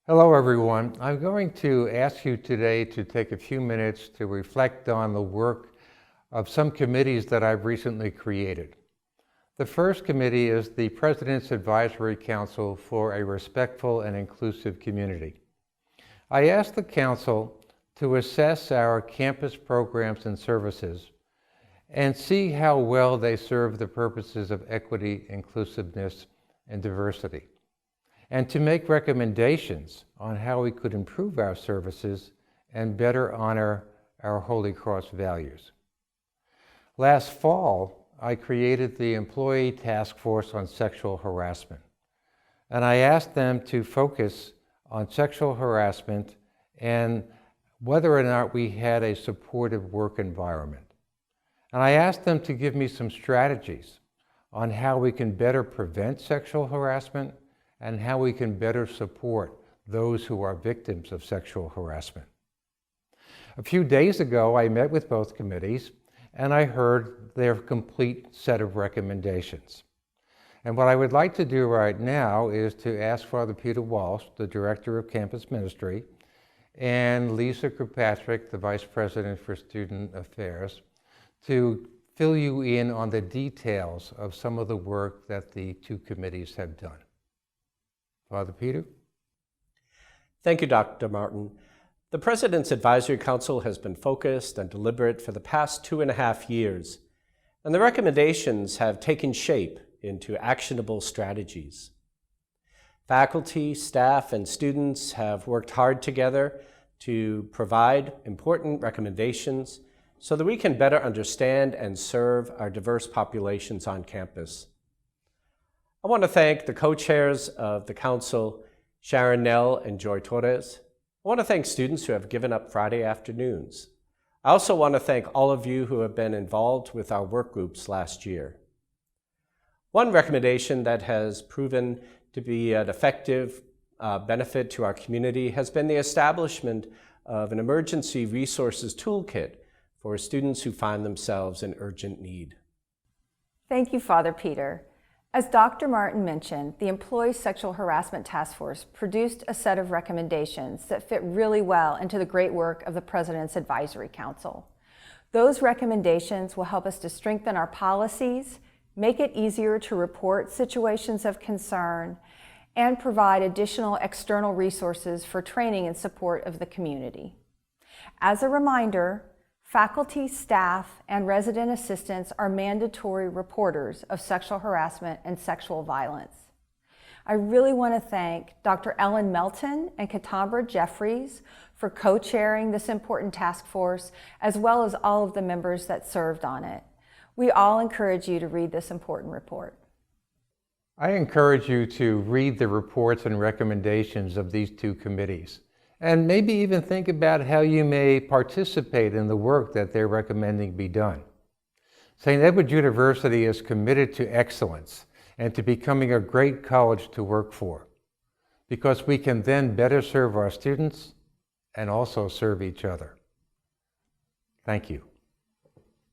Hello everyone. I'm going to ask you today to take a few minutes to reflect on the work of some committees that I've recently created. The first committee is the President's Advisory Council for a Respectful and Inclusive Community. I asked the Council to assess our campus programs and services and see how well they serve the purposes of equity, inclusiveness, and diversity, and to make recommendations on how we could improve our services and better honor our Holy Cross values. Last fall, I created the Employee Task Force on Sexual Harassment, and I asked them to focus on sexual harassment and whether or not we had a supportive work environment. And I asked them to give me some strategies on how we can better prevent sexual harassment and how we can better support those who are victims of sexual harassment. A few days ago, I met with both committees and I heard their complete set of recommendations. And what I would like to do right now is to ask Father Peter Walsh, the Director of Campus Ministry, and Lisa Kirkpatrick, the Vice President for Student Affairs, to fill you in on the details of some of the work that the two committees have done. Father Peter? Thank you, Dr. Martin. The President's Advisory Council has been focused and deliberate for the past 2.5 years, and the recommendations have taken shape into actionable strategies. Faculty, staff, and students have worked hard together to provide important recommendations so that we can better understand and serve our diverse populations on campus. I want to thank the co-chairs of the Council, Sharon Nell and Joy Torres. I want to thank students who have given up Friday afternoons. I also want to thank all of you who have been involved with our work groups last year. One recommendation that has proven to be an effective benefit to our community has been the establishment of an emergency resources toolkit for students who find themselves in urgent need. Thank you, Father Peter. As Dr. Martin mentioned, the Employee Sexual Harassment Task Force produced a set of recommendations that fit really well into the great work of the President's Advisory Council. Those recommendations will help us to strengthen our policies, make it easier to report situations of concern, and provide additional external resources for training and support of the community. As a reminder, faculty, staff, and resident assistants are mandatory reporters of sexual harassment and sexual violence. I really want to thank Dr. Ellen Melton and Katambra Jeffries for co-chairing this important task force, as well as all of the members that served on it. We all encourage you to read this important report. I encourage you to read the reports and recommendations of these two committees, and maybe even think about how you may participate in the work that they're recommending be done. St. Edward University is committed to excellence and to becoming a great college to work for, because we can then better serve our students and also serve each other. Thank you.